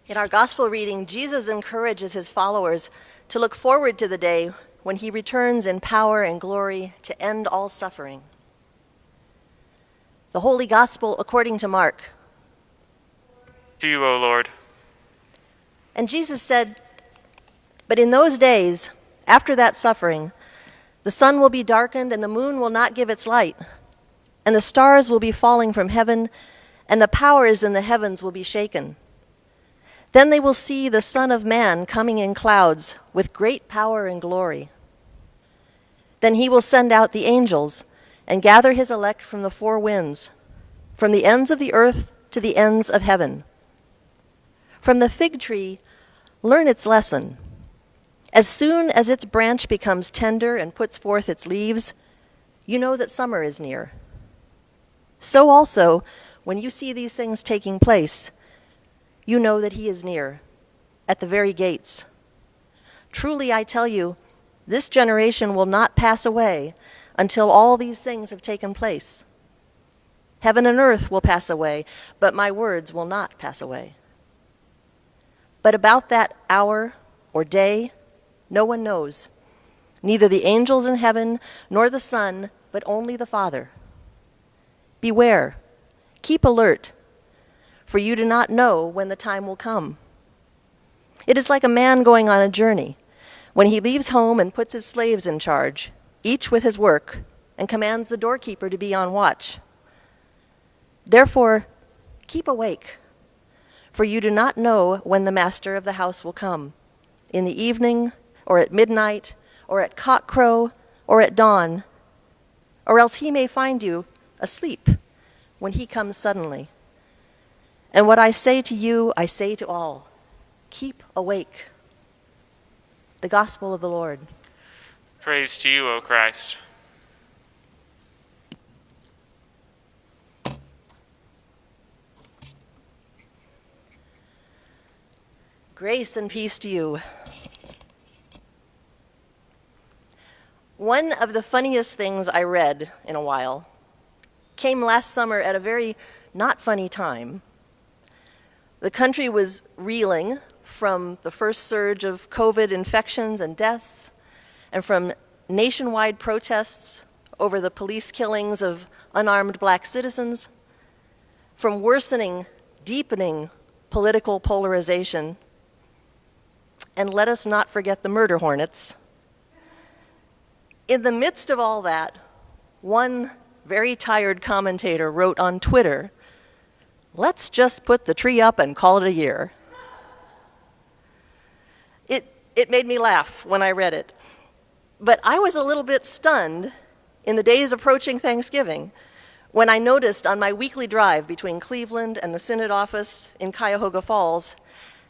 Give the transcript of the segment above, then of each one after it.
In our gospel reading, Jesus encourages his followers to look forward to the day when he returns in power and glory to end all suffering. The Holy Gospel according to Mark. To you, O Lord. And Jesus said, "But in those days, after that suffering, the sun will be darkened and the moon will not give its light, and the stars will be falling from heaven, and the powers in the heavens will be shaken. Then they will see the Son of Man coming in clouds with great power and glory. Then he will send out the angels and gather his elect from the four winds, from the ends of the earth to the ends of heaven. From the fig tree, learn its lesson. As soon as its branch becomes tender and puts forth its leaves, you know that summer is near. So also, when you see these things taking place, you know that he is near, at the very gates. Truly, I tell you, this generation will not pass away until all these things have taken place. Heaven and earth will pass away, but my words will not pass away. But about that hour or day, no one knows, neither the angels in heaven nor the Son, but only the Father. Beware, keep alert, for you do not know when the time will come. It is like a man going on a journey, when he leaves home and puts his slaves in charge, each with his work, and commands the doorkeeper to be on watch. Therefore, keep awake, for you do not know when the master of the house will come, in the evening, or at midnight, or at cockcrow, or at dawn, or else he may find you asleep when he comes suddenly. And what I say to you, I say to all, keep awake." The Gospel of the Lord. Praise to you, O Christ. Grace and peace to you. One of the funniest things I read in a while came last summer at a very not funny time. The country was reeling from the first surge of COVID infections and deaths, and from nationwide protests over the police killings of unarmed black citizens, from worsening, deepening political polarization, and let us not forget the murder hornets. In the midst of all that, one very tired commentator wrote on Twitter, "Let's just put the tree up and call it a year." It made me laugh when I read it. But I was a little bit stunned in the days approaching Thanksgiving when I noticed on my weekly drive between Cleveland and the Synod office in Cuyahoga Falls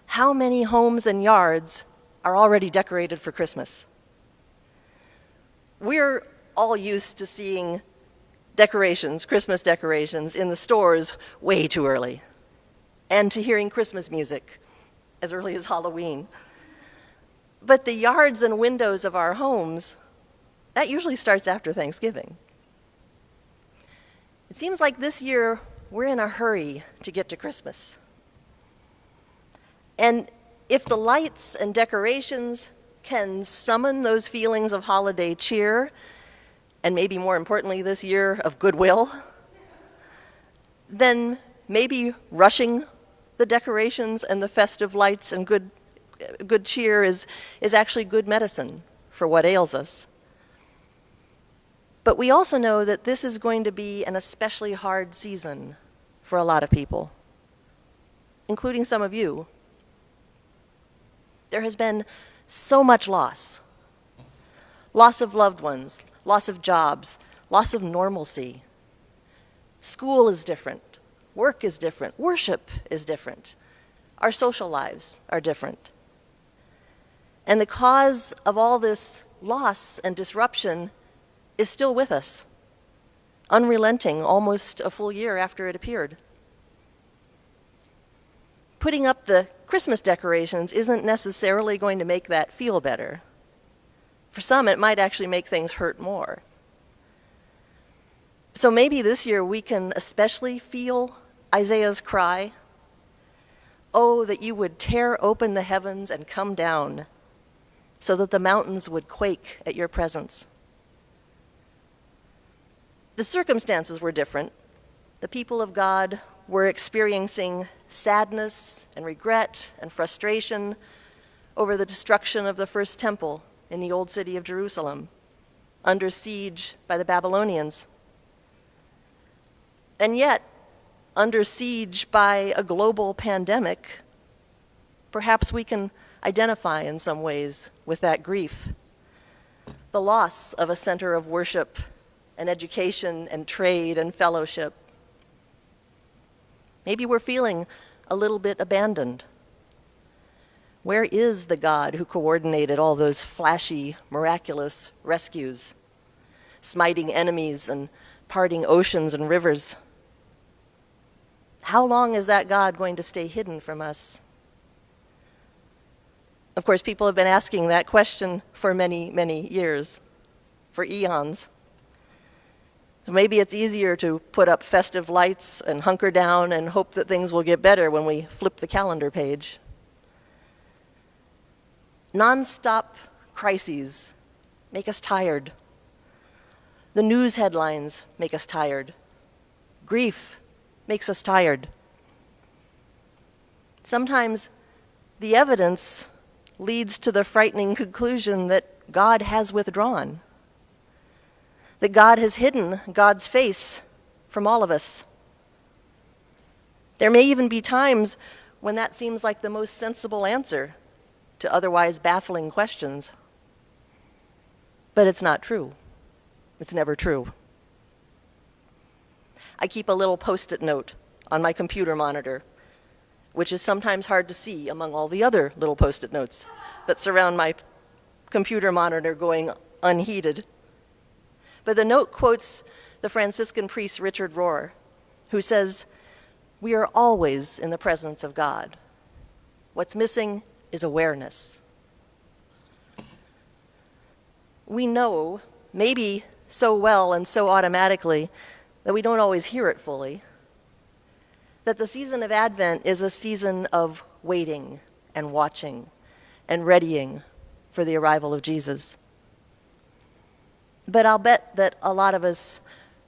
how many homes and yards are already decorated for Christmas. We're all used to seeing decorations, Christmas decorations, in the stores way too early, and to hearing Christmas music as early as Halloween. But the yards and windows of our homes, that usually starts after Thanksgiving. It seems like this year we're in a hurry to get to Christmas. And if the lights and decorations can summon those feelings of holiday cheer, and maybe more importantly this year of goodwill, then maybe rushing the decorations and the festive lights and good cheer is actually good medicine for what ails us. But we also know that this is going to be an especially hard season for a lot of people, including some of you. There has been so much loss. Loss of loved ones, loss of jobs, loss of normalcy. School is different, work is different, worship is different. Our social lives are different. And the cause of all this loss and disruption is still with us, unrelenting almost a full year after it appeared. Putting up the Christmas decorations isn't necessarily going to make that feel better. For some, it might actually make things hurt more. So maybe this year we can especially feel Isaiah's cry, Oh, that you would tear open the heavens and come down, so that the mountains would quake at your presence. The circumstances were different. The people of God were experiencing sadness and regret and frustration over the destruction of the first temple in the old city of Jerusalem, under siege by the Babylonians. And yet, under siege by a global pandemic, perhaps we can identify in some ways with that grief. The loss of a center of worship and education and trade and fellowship. Maybe we're feeling a little bit abandoned. Where is the God who coordinated all those flashy, miraculous rescues, smiting enemies and parting oceans and rivers? How long is that God going to stay hidden from us? Of course, people have been asking that question for many, many years, for eons. So maybe it's easier to put up festive lights and hunker down and hope that things will get better when we flip the calendar page. Non-stop crises make us tired. The news headlines make us tired. Grief makes us tired. Sometimes the evidence leads to the frightening conclusion that God has withdrawn, that God has hidden God's face from all of us. There may even be times when that seems like the most sensible answer to otherwise baffling questions. But it's not true. It's never true. I keep a little Post-it note on my computer monitor, which is sometimes hard to see among all the other little Post-it notes that surround my computer monitor going unheeded. But the note quotes the Franciscan priest Richard Rohr, who says, "We are always in the presence of God. What's missing is awareness." We know, maybe so well and so automatically that we don't always hear it fully, that the season of Advent is a season of waiting and watching and readying for the arrival of Jesus. But I'll bet that a lot of us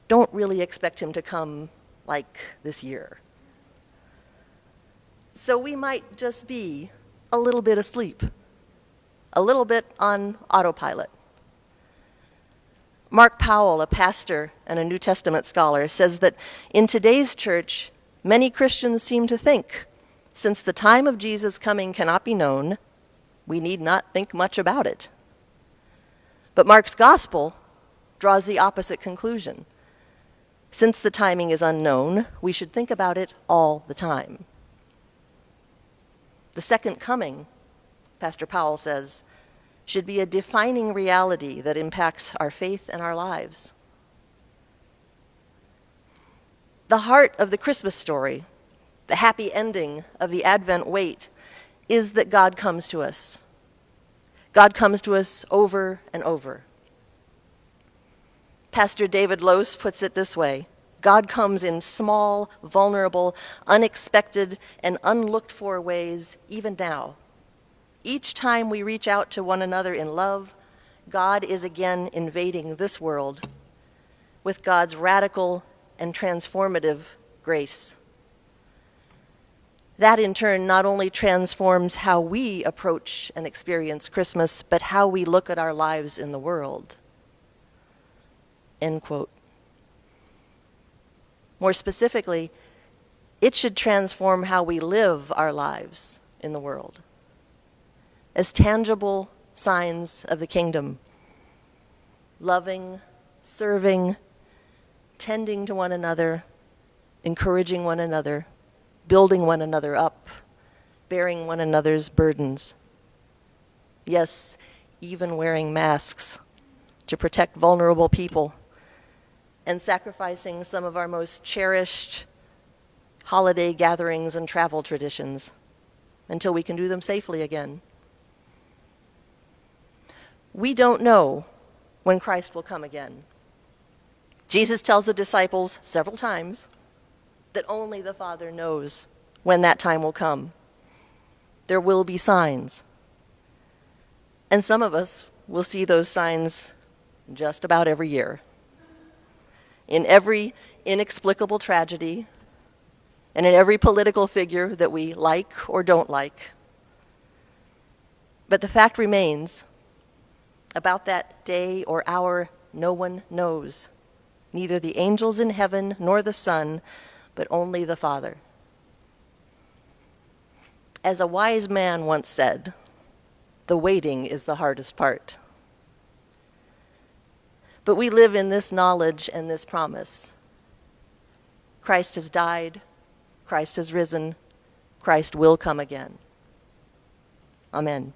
don't really expect him to come like this year. So we might just be a little bit asleep, a little bit on autopilot. Mark Powell, a pastor and a New Testament scholar, says that in today's church, many Christians seem to think, since the time of Jesus' coming cannot be known, we need not think much about it. But Mark's gospel draws the opposite conclusion. Since the timing is unknown, we should think about it all the time. The second coming, Pastor Powell says, should be a defining reality that impacts our faith and our lives. The heart of the Christmas story, the happy ending of the Advent wait, is that God comes to us. God comes to us over and over. Pastor David Lose puts it this way: God comes in small, vulnerable, unexpected, and unlooked for ways, even now. Each time we reach out to one another in love, God is again invading this world with God's radical and transformative grace. That in turn not only transforms how we approach and experience Christmas, but how we look at our lives in the world. End quote. More specifically, it should transform how we live our lives in the world as tangible signs of the kingdom, loving, serving, tending to one another, encouraging one another, building one another up, bearing one another's burdens. Yes, even wearing masks to protect vulnerable people, and sacrificing some of our most cherished holiday gatherings and travel traditions until we can do them safely again. We don't know when Christ will come again. Jesus tells the disciples several times that only the Father knows when that time will come. there will be signs. And some of us will see those signs just about every year. In every inexplicable tragedy, and in every political figure that we like or don't like. But the fact remains, about that day or hour, no one knows. Neither the angels in heaven nor the Son, but only the Father. As a wise man once said, the waiting is the hardest part. But we live in this knowledge and this promise. Christ has died, Christ has risen, Christ will come again. Amen.